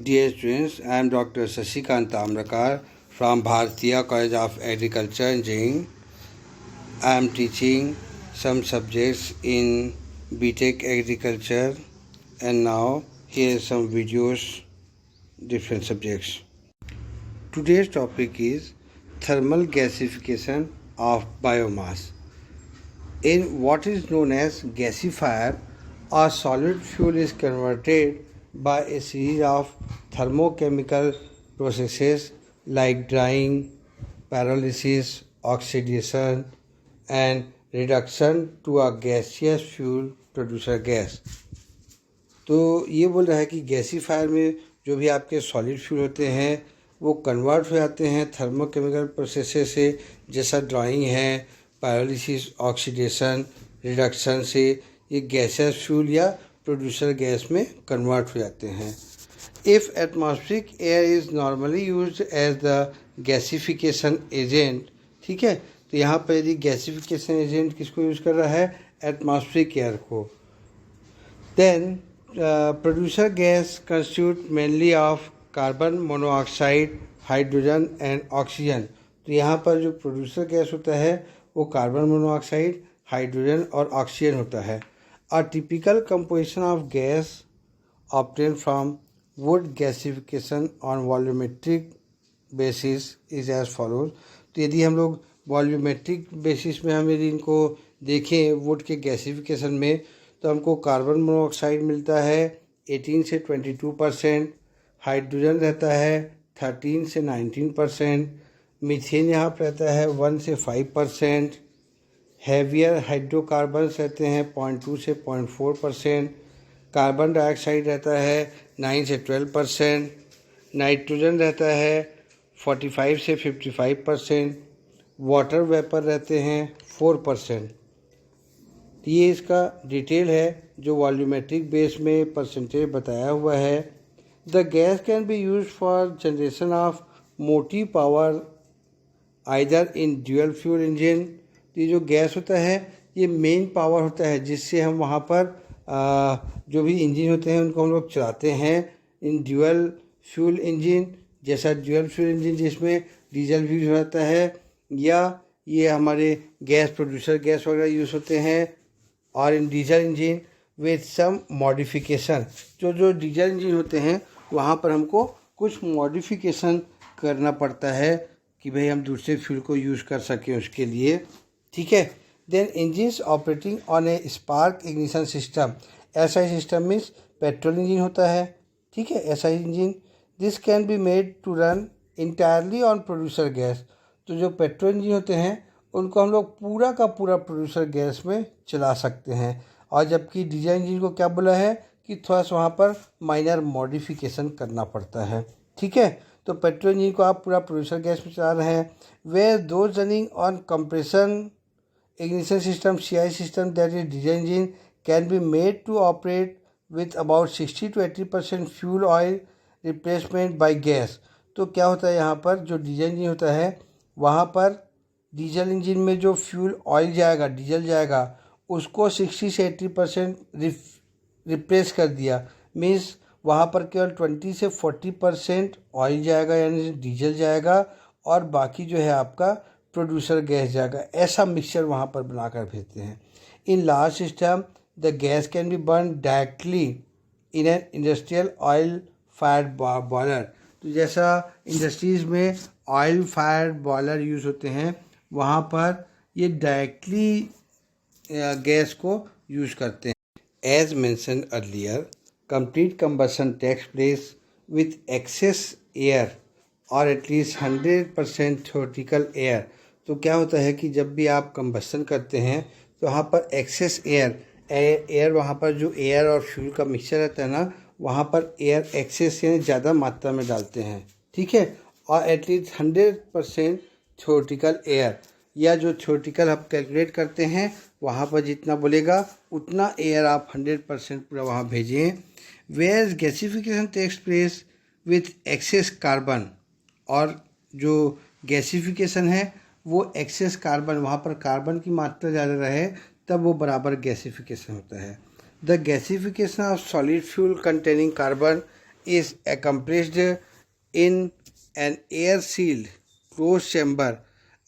Dear students, I am Dr. Sashikant Tamrakar from Bharatiya College of Agriculture Engineering. I am teaching some subjects in BTech Agriculture, and now here are some videos, different subjects. Today's topic is thermal gasification of biomass. In what is known as gasifier, a solid fuel is converted by a series of thermochemical processes like drying, pyrolysis, oxidation, and reduction to a gaseous fuel producer gas. तो ये बोल रहा है कि gasifier में जो भी आपके सॉलिड फ्यूल होते हैं वो कन्वर्ट हो जाते हैं थर्मोकेमिकल प्रोसेसेस से, जैसा ड्राइंग है, पायरोलिसिस, ऑक्सीडेशन, रिडक्शन से ये गैसियस फ्यूल या प्रोड्यूसर गैस में कन्वर्ट हो जाते हैं. If atmospheric air is normally used as the gasification agent, ठीक है, तो यहाँ पर यदि गैसिफिकेशन एजेंट किसको यूज़ कर रहा है, एटमॉस्फेरिक एयर को, then producer gas constitute mainly of carbon monoxide, hydrogen and oxygen. तो यहाँ पर जो प्रोड्यूसर गैस होता है वो कार्बन मोनोऑक्साइड, हाइड्रोजन और ऑक्सीजन होता है. A typical composition of gas obtain from wood gasification on volumetric basis is as follows. तो यदि हम लोग वॉल्यूमेट्रिक बेसिस में हम यदि इनको देखें वुड के गैसिफिकेशन में, तो हमको कार्बन मोनोऑक्साइड मिलता है 18 से 22%, हाइड्रोजन रहता है 13 से 19%, मीथेन यहाँ पर रहता है 1 से 5%, हैवियर हाइड्रोकार्बन्स रहते हैं 0.2 से 0.4%, कार्बन डाइऑक्साइड रहता है 9 से 12%, नाइट्रोजन रहता है 45 से 55%, वाटर वेपर रहते हैं 4%. ये इसका डिटेल है जो वॉल्यूमेट्रिक बेस में परसेंटेज बताया हुआ है. The gas can be use for generation of motive power either in dual fuel engine. ये जो गैस होता है ये मेन पावर होता है जिससे हम वहाँ पर जो भी इंजन होते हैं उनको हम लोग चलाते हैं इन ड्यूअल फ्यूल इंजन, जैसा ड्यूअल फ्यूल इंजन जिसमें डीजल भी यूज होता है, या ये हमारे गैस प्रोड्यूसर गैस वगैरह यूज़ होते हैं, और in diesel engine with some modification. जो डीजल इंजन होते हैं वहाँ पर हमको कुछ मॉडिफिकेशन करना पड़ता है कि भाई हम दूसरे फ्यूल को यूज़ कर सकें उसके लिए, ठीक है. Then engines operating on a spark ignition system. ऐसा सिस्टम मीन्स पेट्रोल इंजन होता है, ठीक है, ऐसा engine. This can be made to run entirely on producer gas. तो जो पेट्रोल इंजन होते हैं उनको हम लोग पूरा का पूरा प्रोड्यूसर गैस में चला सकते हैं, और जबकि डीजल इंजन को क्या बोला है कि थोड़ा सा वहाँ पर माइनर मॉडिफिकेशन करना पड़ता है, ठीक है. तो पेट्रोल इंजन को आप पूरा प्रोड्यूसर गैस में चला रहे हैं. Where those running on compression ignition system CI system that is diesel engine can be made to operate with about 60 to 80% fuel oil replacement by gas. तो क्या होता है यहाँ पर जो डीजल इंजन होता है वहाँ पर डीजल इंजन में जो फ्यूल ऑयल जाएगा, डीजल जाएगा, उसको 60 से 80% रिप्लेस कर दिया. मीन्स वहाँ पर केवल 20 से 40% ऑयल जाएगा यानी डीजल जाएगा, और बाकी जो है आपका प्रोड्यूसर गैस जाएगा. ऐसा मिक्सचर वहाँ पर बनाकर भेजते हैं. In large system the gas can be burn directly in an industrial oil fire boiler. तो जैसा इंडस्ट्रीज़ में ऑयल फायर बॉयलर यूज़ होते हैं वहाँ पर ये डायरेक्टली गैस को यूज़ करते हैं. As mention earlier, complete combustion takes place with excess air और एटलीस्ट 100% थ्योरेटिकल एयर. तो क्या होता है कि जब भी आप कंबशन करते हैं तो वहाँ पर एक्सेस एयर वहाँ पर जो एयर और फ्यूल का मिक्सचर रहता है ना, वहाँ पर एयर एक्सेस यानी ज़्यादा मात्रा में डालते हैं, ठीक है, और एटलीस्ट 100% थ्योरेटिकल एयर, या जो थ्योरेटिकल आप कैलकुलेट करते हैं वहाँ पर जितना बोलेगा उतना एयर आप 100% पूरा वहाँ भेजें. Where gasification takes place with excess carbon, और जो गैसिफिकेशन है वो एक्सेस कार्बन, वहाँ पर कार्बन की मात्रा ज़्यादा रहे तब वो बराबर गैसिफिकेशन होता है. The gasification of solid fuel containing carbon is accomplished in an air-sealed closed chamber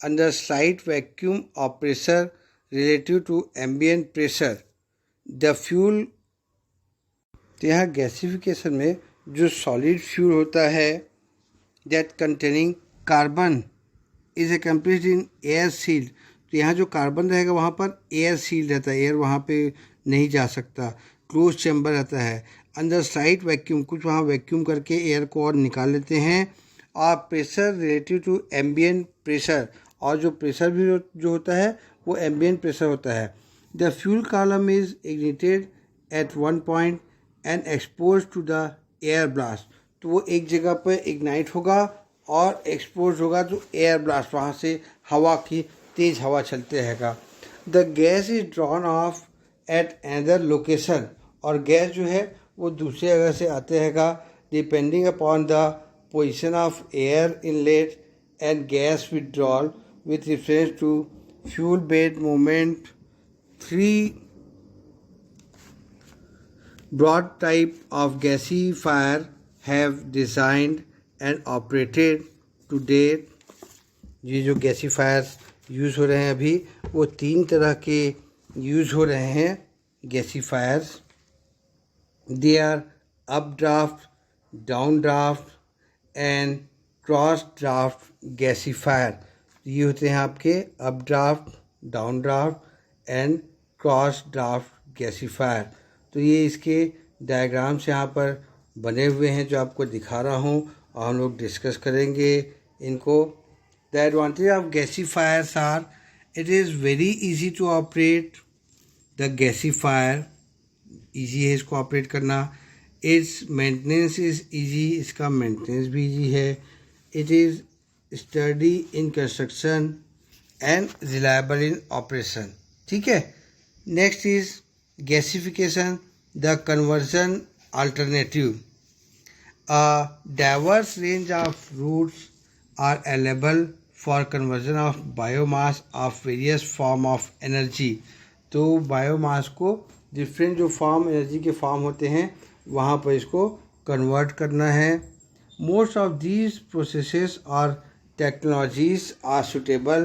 under slight vacuum of pressure relative to ambient pressure. The fuel, तो यहाँ गैसिफिकेशन में जो सॉलिड फ्यूल होता है that containing carbon is accomplished in air sealed, तो यहाँ जो carbon रहेगा वहाँ पर एयर सील्ड रहता है, एयर वहाँ पे नहीं जा सकता, क्लोज चैम्बर रहता है। अंदर स्लाइट वैक्यूम, कुछ वहाँ वैक्यूम करके एयर को और निकाल लेते हैं, और pressure relative to ambient pressure, और जो प्रेशर भी जो होता है वो एम्बियंट प्रेशर होता है। The fuel column is ignited at one point and expose to the air blast, तो वो एक जगह पर इग्नाइट होगा और एक्सपोज होगा तो एयर ब्लास्ट, वहाँ से हवा की तेज़ हवा चलते रहेगा। The gas is drawn of at another location, और गैस जो है वो दूसरे जगह से आते रहेगा depending upon the position of air inlet and gas withdrawal with reference to fuel bed movement. Three broad type of gasifier have designed and operated to date. ये जो गैसीफायर्स यूज़ हो रहे हैं अभी वो 3 तरह के यूज़ हो रहे हैं gasifiers. They are up draft, down draft and cross draft gasifier. ये होते हैं आपके up draft, down draft and cross draft gasifier. तो ये इसके डायग्राम्स यहाँ पर बने हुए हैं जो आपको दिखा रहा हूँ, और हम लोग डिस्कस करेंगे इनको। The advantage of gasifiers are it is very easy to operate the gasifier, easy है इसको ऑपरेट करना। इट्स मेंटेनेंस इज़ ईजी, इसका मेंटेनेंस भी ईजी है। It is sturdy in construction and reliable in operation. ठीक है। Next is gasification, the conversion alternative. Diverse range of routes are available for conversion of biomass of various form of energy. तो biomass को different जो form energy के form होते हैं वहाँ पर इसको कन्वर्ट करना है। मोस्ट ऑफ दीज प्रोसेसेस और technologies are suitable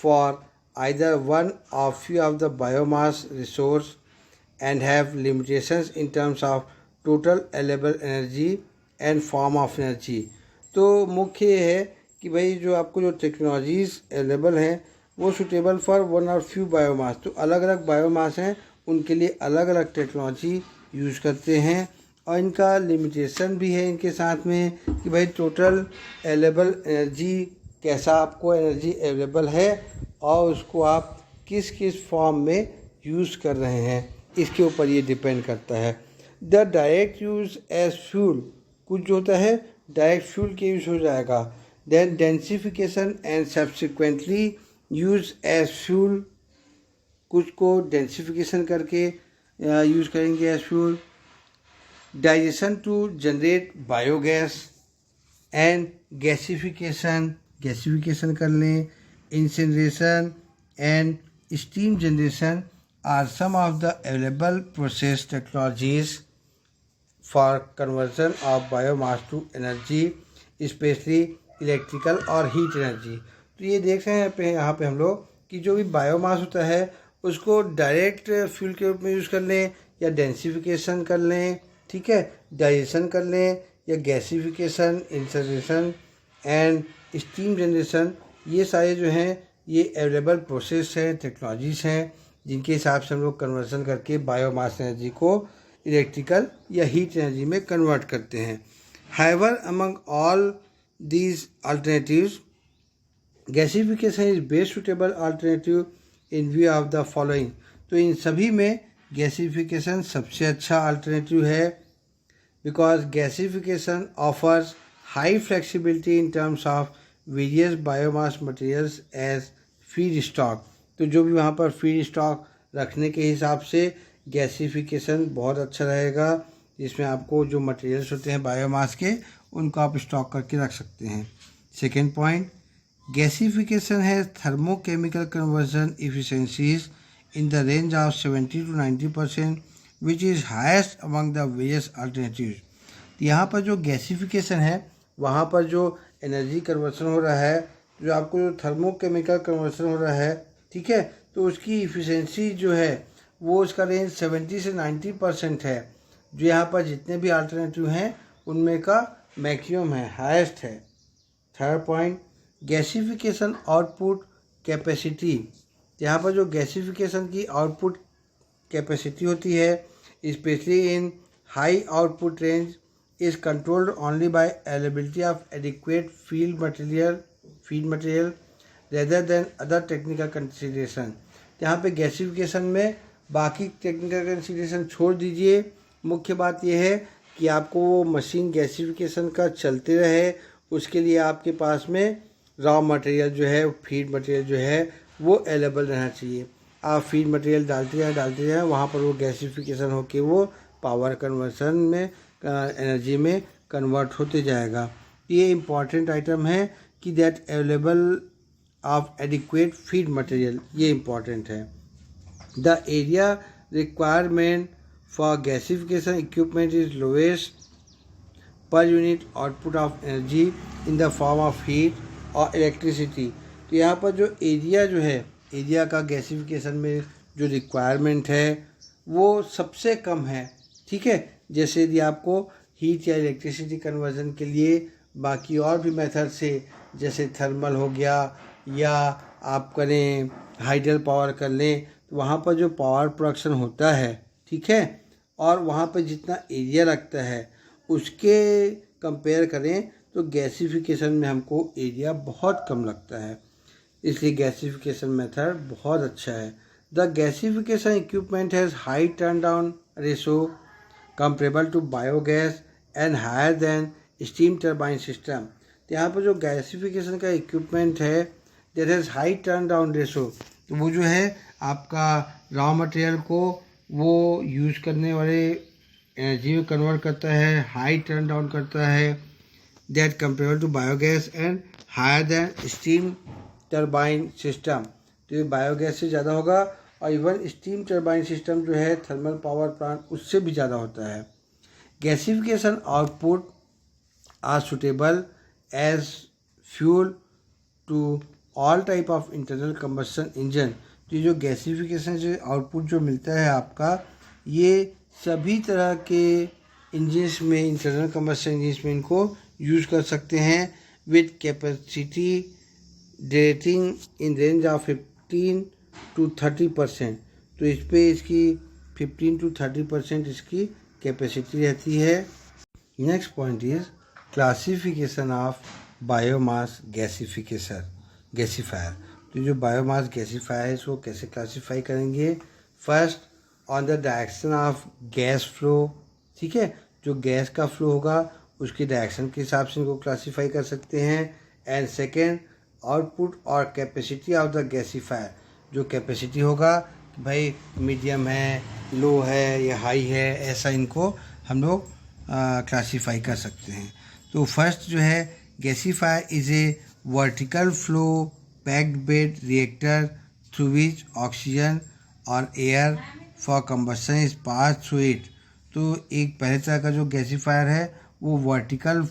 for either one or few of the biomass resource and have limitations in terms of total available energy and form of energy। तो मुख्य ये है कि भाई जो आपको जो टेक्नोलॉजीज़ अवेलेबल हैं वो सुटेबल फॉर वन और फ्यू बायोमास, तो अलग अलग बायोमास हैं उनके लिए अलग अलग टेक्नोलॉजी यूज़ करते हैं, और इनका लिमिटेशन भी है इनके साथ में कि भाई टोटल अवेलेबल एनर्जी, कैसा आपको एनर्जी अवेलेबल है और उसको आप किस किस फॉर्म में यूज़ कर रहे हैं, इसके ऊपर ये डिपेंड करता है। The direct use as fuel, कुछ जो होता है डायरेक्ट फ्यूल के यूज़ हो जाएगा। Then densification and subsequently use as fuel, कुछ को डेंसिफिकेशन करके यूज़ करेंगे as fuel. Digestion to generate biogas and gasification, gasification कर लें। Incineration and steam generation are some of the available process technologies for conversion of biomass to energy, especially electrical और heat energy. तो ये देख रहे हैं यहाँ पे हम लोग कि जो भी बायोमास होता है उसको डायरेक्ट फ्यूल के रूप में यूज़ कर लें या डेंसिफिकेशन कर लें, ठीक है, डाइजेशन कर लें या gasification, incineration and steam generation, ये सारे जो हैं ये अवेलेबल प्रोसेस हैं, टेक्नोलॉजीज़ हैं जिनके हिसाब से हम लोग कन्वर्सन करके बायोमास एनर्जी को इलेक्ट्रिकल या हीट एनर्जी में कन्वर्ट करते हैं। However among all these alternatives gasification is best suitable alternative in view of the following. तो इन सभी में गैसिफिकेशन सबसे अच्छा अल्टरनेटिव है, because gasification offers high flexibility in terms of various biomass materials as feedstock. तो जो भी वहाँ पर फीड स्टॉक रखने के हिसाब से गैसिफिकेशन बहुत अच्छा रहेगा, जिसमें आपको जो मटेरियल्स होते हैं बायोमास के उनको आप स्टॉक करके रख सकते हैं। सेकेंड पॉइंट, गैसिफिकेशन है thermochemical conversion efficiencies in the range of 70 to 90%, which is highest among the various alternatives। तो यहाँ पर जो गैसिफिकेशन है वहाँ पर जो एनर्जी कन्वर्सन हो रहा है, जो आपको जो थर्मोकेमिकल कन्वर्सन हो रहा है, ठीक है, तो उसकी इफ़िशेंसी जो है वो उसका रेंज 70 से 90% है। जो यहाँ पर जितने भी अल्टरनेटिव हैं उनमें का मैक्सिमम है, हाईएस्ट है। Third point, gasification output capacity. यहाँ पर जो गैसिफिकेशन की आउटपुट कैपेसिटी होती है, specially in high output range, is controlled only by availability of adequate feed material rather than other technical consideration. यहाँ पे गैसिफिकेशन में बाकी टेक्निकल कंसिडरेशन छोड़ दीजिए, मुख्य बात यह है कि आपको वो मशीन गैसिफिकेशन का चलते रहे, उसके लिए आपके पास में रॉ मटेरियल जो है, फीड मटेरियल जो है वो अवेलेबल रहना चाहिए। आप फीड मटेरियल डालते रहें, वहाँ पर वो गैसिफिकेशन होके वो पावर कन्वर्सन में एनर्जी में कन्वर्ट होते जाएगा। ये इम्पॉर्टेंट आइटम है कि that available of adequate feed material, ये इम्पॉर्टेंट है। The area requirement for gasification equipment is lowest per unit output of energy in the form of heat और इलेक्ट्रिसिटी। तो यहाँ पर जो है, एरिया का गैसिफिकेशन में जो रिक्वायरमेंट है वो सबसे कम है, ठीक है। जैसे यदि आपको हीट या इलेक्ट्रिसिटी कन्वर्जन के लिए बाकी और भी मेथड से, जैसे थर्मल हो गया या आप करें हाइडल पावर कर लें, तो वहाँ पर जो पावर प्रोडक्शन होता है, ठीक है, और वहाँ पर जितना एरिया लगता है उसके कंपेयर करें तो गैसिफिकेशन में हमको एरिया बहुत कम लगता है, इसलिए गैसिफिकेशन मेथड बहुत अच्छा है। The gasification equipment has high turn down ratio comparable to biogas and higher than steam turbine system. तो यहाँ पर जो गैसिफिकेशन का इक्विपमेंट है that has high turn down ratio, तो वो जो है आपका रॉ मटेरियल को वो यूज़ करने वाले एनर्जी में कन्वर्ट करता है, हाई टर्न डाउन करता है, that comparable to biogas and higher than steam turbine system. तो ये बायोगैस से ज़्यादा होगा और इवन स्टीम टरबाइन सिस्टम जो है थर्मल पावर प्लांट उससे भी ज़्यादा होता है। Gasification output are suitable as fuel to all type of internal combustion engine. तो ये जो गैसिफिकेशन से आउटपुट जो मिलता है आपका, ये सभी तरह के इंजन्स में, इंटरनल कंबशन इंजन्स में इनको यूज़ कर सकते हैं with capacity rating in range of 15 to 30%। तो इस पे इसकी 15 to 30% इसकी कैपेसिटी रहती है। Next point is classification of biomass gasifier. तो जो बायोमास गैसीफायर है इसको कैसे क्लासीफाई करेंगे? First, on the direction of gas flow, ठीक है, जो गैस का फ्लो होगा उसकी डायरेक्शन के हिसाब से इनको क्लासीफाई कर सकते हैं। एंड सेकेंड, आउटपुट और कैपेसिटी ऑफ द गैसीफायर, जो कैपेसिटी होगा कि भाई मीडियम है, लो है या हाई है, ऐसा इनको हम लोग क्लासीफाई कर सकते हैं। तो फर्स्ट जो है, gasifier is a vertical flow packed bed reactor through which oxygen और air for combustion is pass through it. तो एक पहले तरह का जो गैसीफायर है वो vertical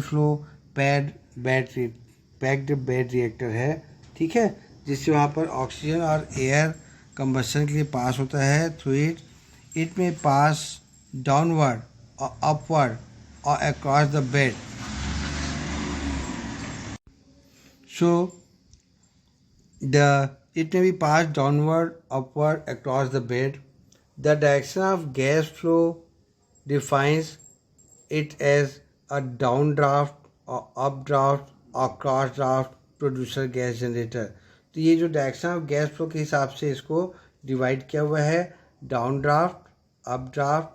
flow packed bed reactor है, ठीक है, जिससे वहाँ पर ऑक्सीजन और एयर कंबशन के लिए पास होता है थ्रू इट में पास डाउनवर्ड और अपवर्ड और across the bed. So it may be passed downward, upward, across the bed. The direction of gas flow defines it as a downdraft or updraft or crossdraft producer gas generator। तो ये जो direction of gas flow के हिसाब से इसको divide किया हुआ है, down draft, up draft,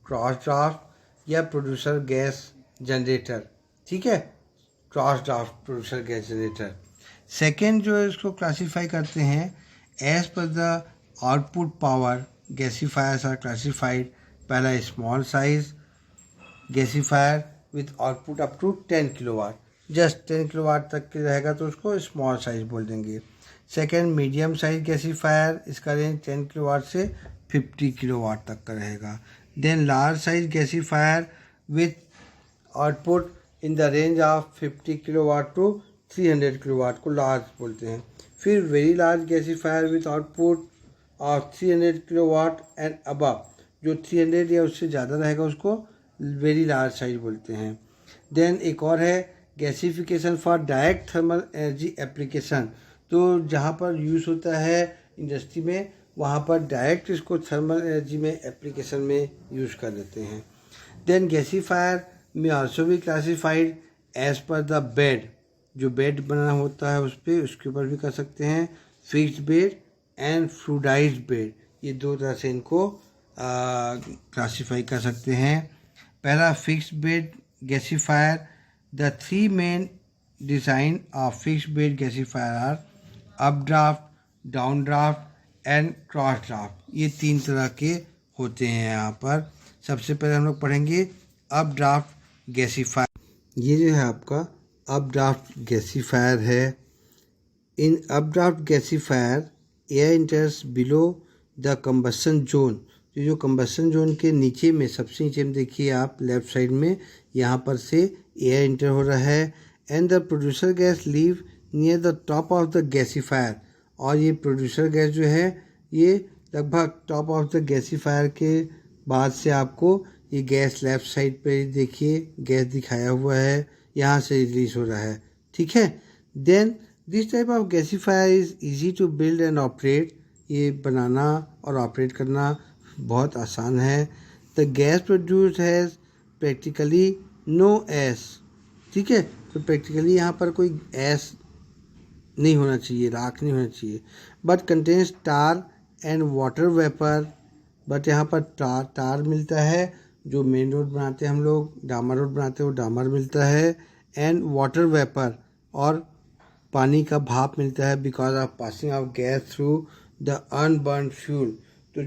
cross draft या प्रोड्यूसर गैस जनरेटर, ठीक है, cross draft producer gas generator. Second जो है इसको क्लासीफाई करते हैं as per the output power gasifiers are classified. पहला small size gasifier with output up to 10 kilowatt, just 10 kilowatt तक के रहेगा तो उसको स्मॉल साइज बोल देंगे। सेकेंड मीडियम साइज गैसीफायर, इसका रेंज 10 किलोवाट से 50 किलोवाट तक का रहेगा। Then large size gasifier with output in the range of 50 kilowatt to 300 kilowatt को लार्ज बोलते हैं। फिर very large gasifier with output of 300 kilowatt and above, जो 300 या उससे ज़्यादा रहेगा उसको वेरी लार्ज साइज बोलते हैं। देन एक और है gasification for direct thermal energy application, तो जहाँ पर यूज़ होता है इंडस्ट्री में वहाँ पर डायरेक्ट इसको थर्मल एनर्जी में एप्लीकेशन में यूज़ कर लेते हैं। देन गैसीफायर में आल्सो भी classified as per the bed, जो बेड बना होता है उस पर उसके ऊपर भी कर सकते हैं। Fixed bed and fluidised bed, ये दो तरह से इनको क्लासीफाई कर सकते हैं। पहला fixed bed gasifier, the three main design of fixed bed gasifier are up draft, down draft and cross draft. ये तीन तरह के होते हैं यहाँ पर। सबसे पहले हम लोग पढ़ेंगे अप ड्राफ्ट गैसीफायर। ये जो है आपका अप ड्राफ्ट गैसीफायर है। In up draft gasifier air इंटर्स below the combustion zone, जो कंबशन जोन के नीचे में सबसे नीचे में देखिए आप लेफ्ट साइड में, यहाँ पर से एयर इंटर हो रहा है। And the producer gas leave near the top of the gasifier, और ये प्रोड्यूसर गैस जो है ये लगभग टॉप ऑफ द गैसीफायर के बाद से आपको ये गैस लेफ्ट साइड पे देखिए गैस दिखाया हुआ है, यहाँ से रिलीज हो रहा है। ठीक है। Then this type of gasifier is easy to build and operate, ये बनाना और ऑपरेट करना बहुत आसान है। The gas produce has practically no ash, ठीक है, तो प्रैक्टिकली यहाँ पर कोई एस नहीं होना चाहिए, राख नहीं होना चाहिए। But contains tar and water vapour, but यहाँ पर टार मिलता है, जो मेन रोड बनाते हैं हम लोग, डामर रोड बनाते हैं वो डामर मिलता है। एंड वाटर वेपर, और पानी का भाप मिलता है because of passing of gas through the unburn fuel, तो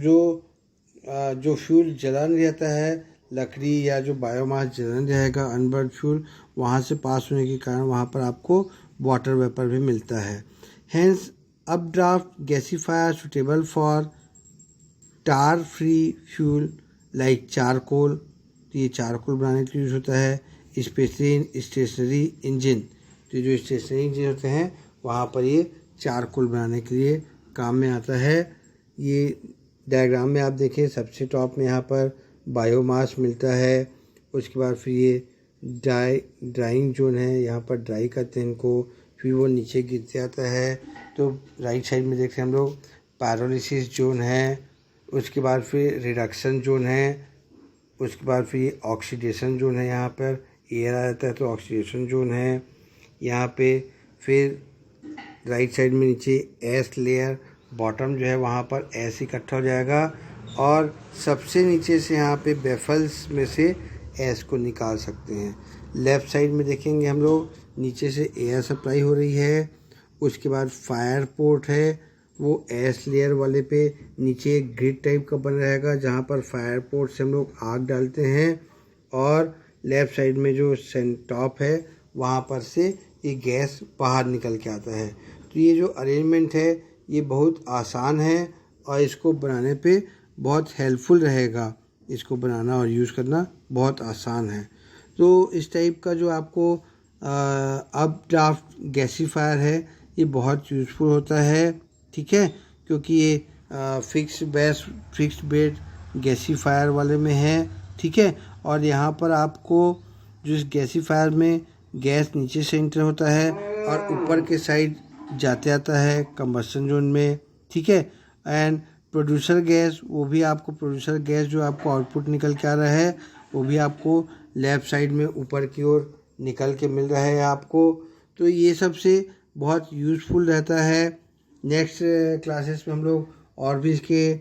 जो फ्यूल जला नहीं रहता है, लकड़ी या जो बायोमास जला नहीं रहेगा अनबर्न फ्यूल, वहाँ से पास होने के कारण वहाँ पर आपको वाटर वेपर भी मिलता है। Hence up draft gasifier suitable for tar free fuel like charcoal, तो ये चारकोल बनाने के लिए यूज़ होता है। स्पेशली इन स्टेशनरी इंजन, तो जो स्टेशनरी इंजन होते हैं वहाँ पर ये चारकोल बनाने के लिए काम में आता है। ये डायग्राम में आप देखें सबसे टॉप में यहाँ पर बायोमास मिलता है, उसके बाद फिर ये ड्राइंग जोन है, यहाँ पर ड्राई करते हैं इनको, फिर वो नीचे गिरते आता है। तो राइट साइड में देखते हैं हम लोग पायरोलिसिस जोन है, उसके बाद फिर रिडक्शन जोन है, उसके बाद फिर ये ऑक्सीडेशन जोन है, यहाँ पर एयर आ जाता है तो ऑक्सीडेशन जोन है। यहाँ पे फिर राइट साइड में नीचे एस लेयर, बॉटम जो है वहाँ पर एस इकट्ठा हो जाएगा, और सबसे नीचे से यहाँ पे बेफल्स में से एस को निकाल सकते हैं। लेफ़्ट साइड में देखेंगे हम लोग नीचे से एयर सप्लाई हो रही है, उसके बाद फायर पोर्ट है, वो एस लेयर वाले पे नीचे एक ग्रिड टाइप का बन रहेगा जहाँ पर फायर पोर्ट से हम लोग आग डालते हैं, और लेफ़्ट साइड में जो टॉप है वहाँ पर से ये गैस बाहर निकल के आता है। तो ये जो अरेंजमेंट है ये बहुत आसान है और इसको बनाने पे बहुत हेल्पफुल रहेगा, इसको बनाना और यूज़ करना बहुत आसान है। तो इस टाइप का जो आपको अप ड्राफ्ट गैसीफायर है ये बहुत यूज़फुल होता है, ठीक है, क्योंकि ये फिक्स्ड बेड गैसीफायर वाले में है, ठीक है। और यहाँ पर आपको जो इस गैसीफायर में गैस नीचे से एंटर होता है और ऊपर के साइड जाते आता है कंबशन जोन में, ठीक है। एंड प्रोड्यूसर गैस, वो भी आपको प्रोड्यूसर गैस जो आपको आउटपुट निकल के आ रहा है वो भी आपको लेफ़्ट साइड में ऊपर की ओर निकल के मिल रहा है आपको। तो ये सब से बहुत यूज़फुल रहता है। नेक्स्ट क्लासेस में हम लोग और भी इसके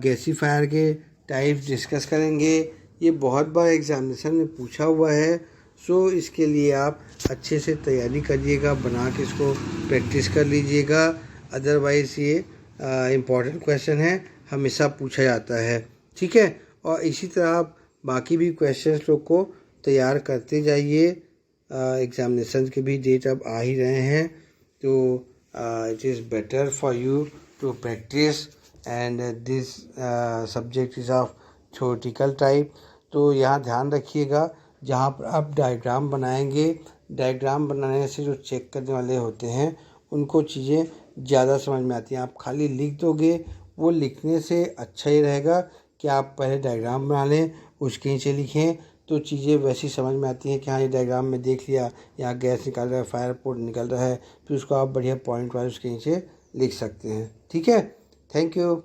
गैसीफायर के टाइप्स डिस्कस करेंगे। ये बहुत बार एग्जामिनेशन में पूछा हुआ है, सो इसके लिए आप अच्छे से तैयारी करिएगा, बना के इसको प्रैक्टिस कर लीजिएगा। अदरवाइज़ ये इम्पॉर्टेंट क्वेश्चन है, हमेशा पूछा जाता है, ठीक है। और इसी तरह आप बाकी भी क्वेश्चंस लोग को तैयार करते जाइए। एग्जामिनेशन के भी डेट अब आ ही रहे हैं, तो it is better for you to practice, and this subject is of theoretical type. तो यहाँ ध्यान रखिएगा, जहाँ पर आप डायग्राम बनाएंगे, डायग्राम बनाने से जो चेक करने वाले होते हैं उनको चीज़ें ज़्यादा समझ में आती हैं। आप खाली लिख दोगे, वो लिखने से अच्छा ही रहेगा कि आप पहले डायग्राम बना लें, उसके नीचे लिखें, तो चीज़ें वैसी समझ में आती हैं कि हाँ ये डायग्राम में देख लिया, यहाँ गैस निकल रहा है, फायर पोर्ट निकल रहा है, फिर उसको आप बढ़िया पॉइंट वाइज उसके नीचे लिख सकते हैं। ठीक है, थैंक यू।